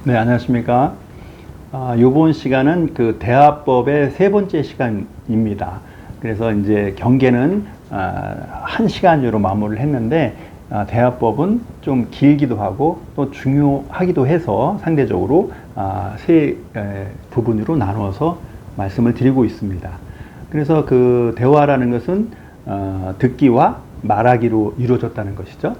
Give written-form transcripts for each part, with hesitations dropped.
네, 안녕하십니까. 이번 시간은 그 대화법의 세 번째 시간입니다. 그래서 이제 경계는 1시간으로 마무리를 했는데, 대화법은 좀 길기도 하고 또 중요하기도 해서 상대적으로 세 부분으로 나누어서 말씀을 드리고 있습니다. 그래서 그 대화라는 것은 듣기와 말하기로 이루어졌다는 것이죠.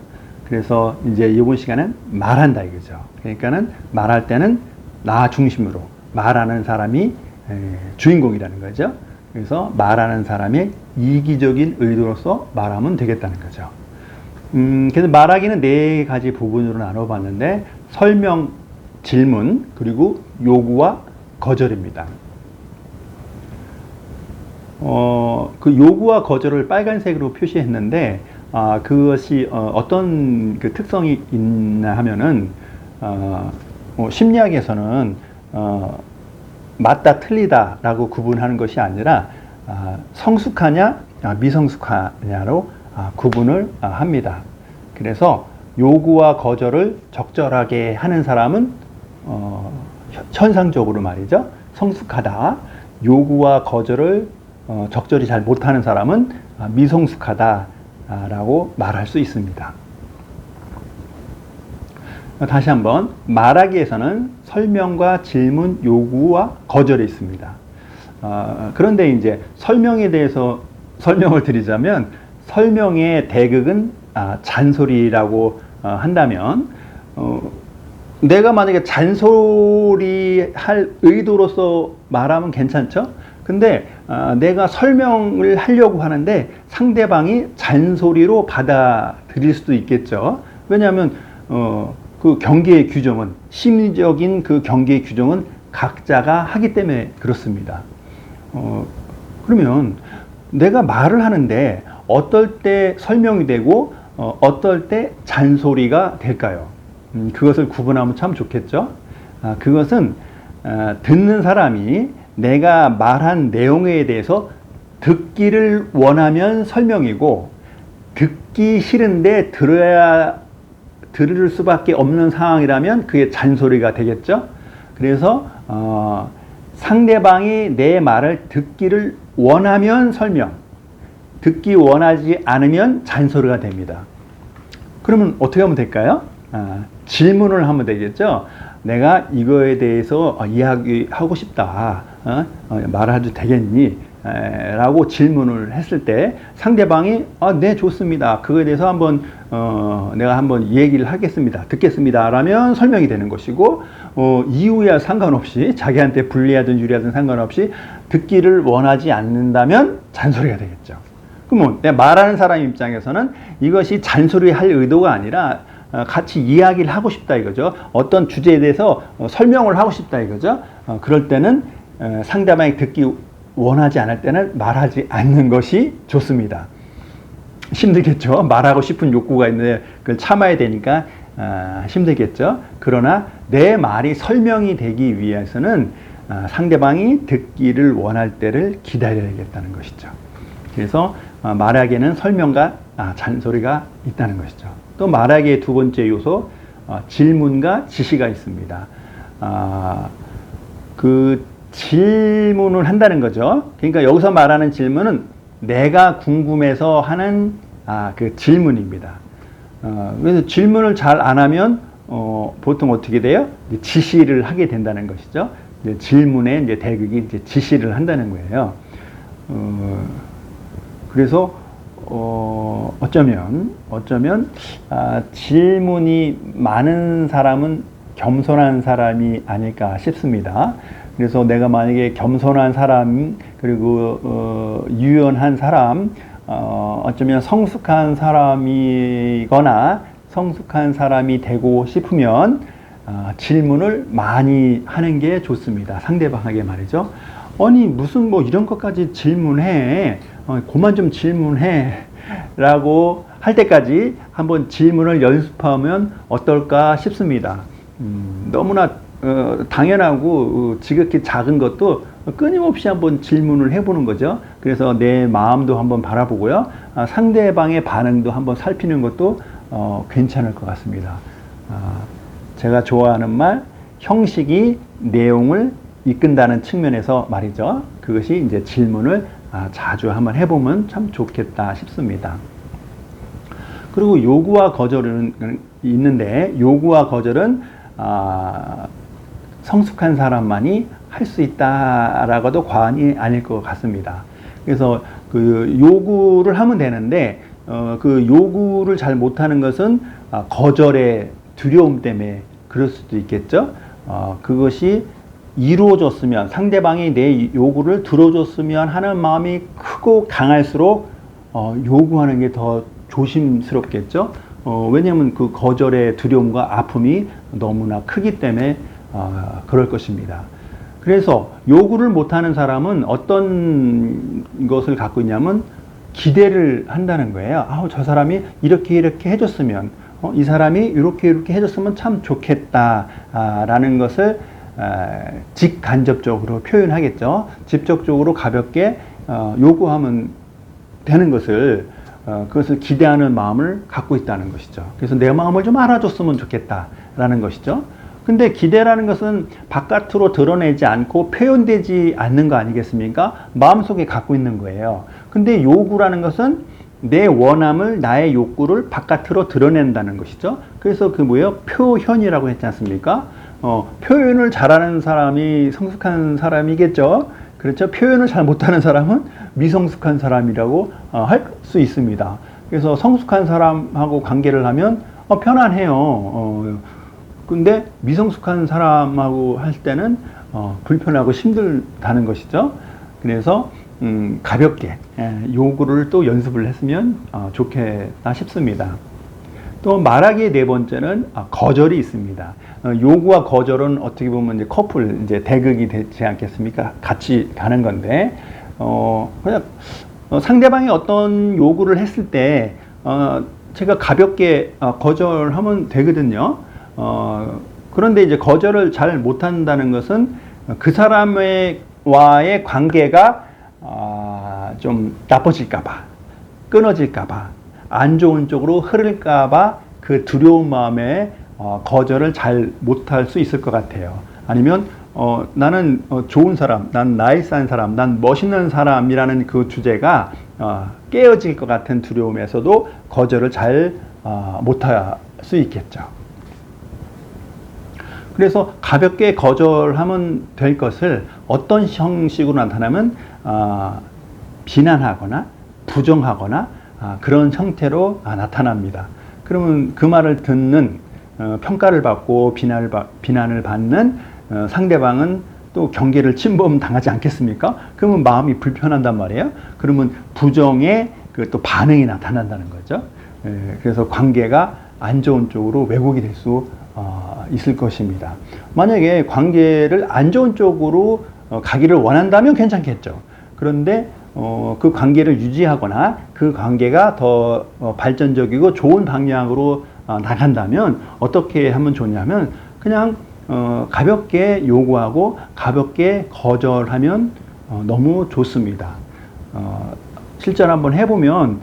그래서 이제 이번 시간은 말한다 이거죠. 그러니까는 말할 때는 나 중심으로 말하는 사람이 주인공이라는 거죠. 그래서 말하는 사람의 이기적인 의도로서 말하면 되겠다는 거죠. 그래서 말하기는 네 가지 부분으로 나눠봤는데 설명, 질문, 그리고 요구와 거절입니다. 그 요구와 거절을 빨간색으로 표시했는데 그것이 어떤 그 특성이 있나 하면은 심리학에서는 맞다 틀리다라고 구분하는 것이 아니라 성숙하냐 미성숙하냐로 구분을 합니다. 그래서 요구와 거절을 적절하게 하는 사람은 현상적으로 말이죠, 성숙하다. 요구와 거절을 적절히 잘 못하는 사람은 미성숙하다라고 말할 수 있습니다. 다시 한번, 말하기에서는 설명과 질문, 요구와 거절이 있습니다. 그런데 이제 설명에 대해서 설명을 드리자면, 설명의 대극은 잔소리라고 한다면, 내가 만약에 잔소리 할 의도로서 말하면 괜찮죠? 근데 내가 설명을 하려고 하는데 상대방이 잔소리로 받아들일 수도 있겠죠. 왜냐하면 그 경계의 규정은, 심리적인 그 경계의 규정은 각자가 하기 때문에 그렇습니다. 그러면 내가 말을 하는데 어떨 때 설명이 되고 어떨 때 잔소리가 될까요? 그것을 구분하면 참 좋겠죠. 그것은 듣는 사람이 내가 말한 내용에 대해서 듣기를 원하면 설명이고, 듣기 싫은데 들을 수밖에 없는 상황이라면 그게 잔소리가 되겠죠. 그래서 상대방이 내 말을 듣기를 원하면 설명, 듣기 원하지 않으면 잔소리가 됩니다. 그러면 어떻게 하면 될까요? 질문을 하면 되겠죠. 내가 이거에 대해서 이야기하고 싶다. 말해도 되겠니? 라고 질문을 했을 때 상대방이 네, 좋습니다. 그거에 대해서 한번 내가 한번 얘기를 하겠습니다. 듣겠습니다. 라면 설명이 되는 것이고, 이유야 상관없이, 자기한테 불리하든 유리하든 상관없이 듣기를 원하지 않는다면 잔소리가 되겠죠. 그러면 내가 말하는 사람 입장에서는 이것이 잔소리할 의도가 아니라 같이 이야기를 하고 싶다 이거죠. 어떤 주제에 대해서 설명을 하고 싶다 이거죠. 그럴 때는 상대방이 듣기 원하지 않을 때는 말하지 않는 것이 좋습니다. 힘들겠죠. 말하고 싶은 욕구가 있는데 그걸 참아야 되니까 힘들겠죠. 그러나 내 말이 설명이 되기 위해서는 상대방이 듣기를 원할 때를 기다려야겠다는 것이죠. 그래서 말하기에는 설명과 잔소리가 있다는 것이죠. 또 말하기의 두 번째 요소, 질문과 지시가 있습니다. 그 질문을 한다는 거죠. 그러니까 여기서 말하는 질문은 내가 궁금해서 하는 그 질문입니다. 그래서 질문을 잘 안 하면 보통 어떻게 돼요? 지시를 하게 된다는 것이죠. 이제 질문의 이제 대극이 이제 지시를 한다는 거예요. 그래서 어쩌면 질문이 많은 사람은 겸손한 사람이 아닐까 싶습니다. 그래서 내가 만약에 겸손한 사람, 그리고 유연한 사람, 어쩌면 성숙한 사람이거나 성숙한 사람이 되고 싶으면 질문을 많이 하는 게 좋습니다. 상대방에게 말이죠. 아니 무슨 뭐 이런 것까지 질문해, 그만 좀 질문해 라고 할 때까지 한번 질문을 연습하면 어떨까 싶습니다. 너무나 당연하고 지극히 작은 것도 끊임없이 한번 질문을 해보는 거죠. 그래서 내 마음도 한번 바라보고요, 상대방의 반응도 한번 살피는 것도 괜찮을 것 같습니다. 제가 좋아하는 말, 형식이 내용을 이끈다는 측면에서 말이죠. 그것이 이제 질문을 자주 한번 해보면 참 좋겠다 싶습니다. 그리고 요구와 거절은 있는데, 요구와 거절은 성숙한 사람만이 할 수 있다라고도 과언이 아닐 것 같습니다. 그래서 그 요구를 하면 되는데, 그 요구를 잘 못하는 것은 거절의 두려움 때문에 그럴 수도 있겠죠. 그것이 이루어졌으면, 상대방이 내 요구를 들어줬으면 하는 마음이 크고 강할수록 요구하는 게 더 조심스럽겠죠. 왜냐하면 그 거절의 두려움과 아픔이 너무나 크기 때문에 그럴 것입니다. 그래서 요구를 못하는 사람은 어떤 것을 갖고 있냐면 기대를 한다는 거예요. 저 사람이 이렇게 해줬으면, 이 사람이 이렇게 해줬으면 참 좋겠다라는 것을 직간접적으로 표현하겠죠. 직접적으로 가볍게 요구하면 되는 것을, 그것을 기대하는 마음을 갖고 있다는 것이죠. 그래서 내 마음을 좀 알아줬으면 좋겠다라는 것이죠. 근데 기대라는 것은 바깥으로 드러내지 않고 표현되지 않는 거 아니겠습니까? 마음속에 갖고 있는 거예요. 근데 요구라는 것은 내 원함을, 나의 욕구를 바깥으로 드러낸다는 것이죠. 그래서 그 뭐예요? 표현이라고 했지 않습니까? 표현을 잘하는 사람이 성숙한 사람이겠죠. 그렇죠? 표현을 잘 못하는 사람은 미성숙한 사람이라고 할 수 있습니다. 그래서 성숙한 사람하고 관계를 하면 편안해요. 근데 미성숙한 사람하고 할 때는 불편하고 힘들다는 것이죠. 그래서 가볍게 요구를 또 연습을 했으면 좋겠다 싶습니다. 또 말하기의 네 번째는 거절이 있습니다. 요구와 거절은 어떻게 보면 이제 커플, 이제 대극이 되지 않겠습니까? 같이 가는 건데, 그냥 상대방이 어떤 요구를 했을 때 제가 가볍게 거절하면 되거든요. 그런데 이제 거절을 잘 못한다는 것은 그 사람과의 관계가 좀 나빠질까봐, 끊어질까봐, 안 좋은 쪽으로 흐를까봐 그 두려운 마음에 거절을 잘 못할 수 있을 것 같아요. 아니면 나는 좋은 사람, 난 나이스한 사람, 난 멋있는 사람이라는 그 주제가 깨어질 것 같은 두려움에서도 거절을 잘 못할 수 있겠죠. 그래서 가볍게 거절하면 될 것을 어떤 형식으로 나타나면 비난하거나 부정하거나 그런 형태로 나타납니다. 그러면 그 말을 듣는, 평가를 받고 비난을 받는 상대방은 또 경계를 침범당하지 않겠습니까? 그러면 마음이 불편한단 말이에요. 그러면 부정의 또 반응이 나타난다는 거죠. 그래서 관계가 안 좋은 쪽으로 왜곡이 될 수 있을 것입니다. 만약에 관계를 안 좋은 쪽으로 가기를 원한다면 괜찮겠죠. 그런데 그 관계를 유지하거나 그 관계가 더 발전적이고 좋은 방향으로 나간다면 어떻게 하면 좋냐면 그냥 가볍게 요구하고 가볍게 거절하면 너무 좋습니다. 실제로 한번 해보면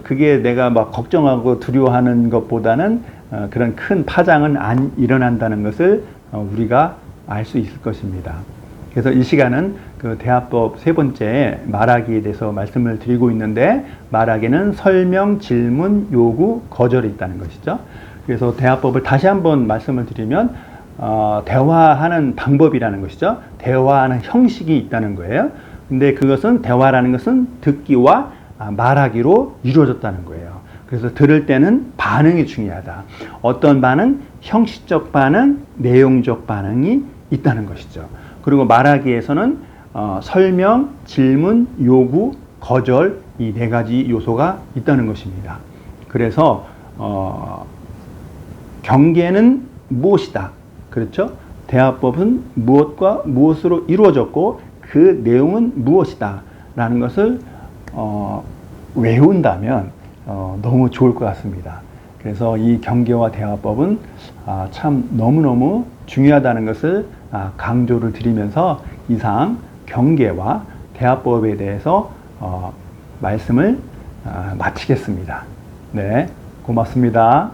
그게 내가 막 걱정하고 두려워하는 것보다는 그런 큰 파장은 안 일어난다는 것을 우리가 알 수 있을 것입니다. 그래서 이 시간은 그 대화법 세 번째 말하기에 대해서 말씀을 드리고 있는데, 말하기는 설명, 질문, 요구, 거절이 있다는 것이죠. 그래서 대화법을 다시 한번 말씀을 드리면 대화하는 방법이라는 것이죠. 대화하는 형식이 있다는 거예요. 근데 그것은, 대화라는 것은 듣기와 말하기로 이루어졌다는 거예요. 그래서 들을 때는 반응이 중요하다. 어떤 반응? 형식적 반응, 내용적 반응이 있다는 것이죠. 그리고 말하기에서는 설명, 질문, 요구, 거절, 이 네 가지 요소가 있다는 것입니다. 그래서 경계는 무엇이다. 그렇죠? 대화법은 무엇과 무엇으로 이루어졌고 그 내용은 무엇이다 라는 것을 외운다면 너무 좋을 것 같습니다. 그래서 이 경계와 대화법은 참 너무너무 중요하다는 것을 강조를 드리면서 이상 경계와 대화법에 대해서 말씀을 마치겠습니다. 네, 고맙습니다.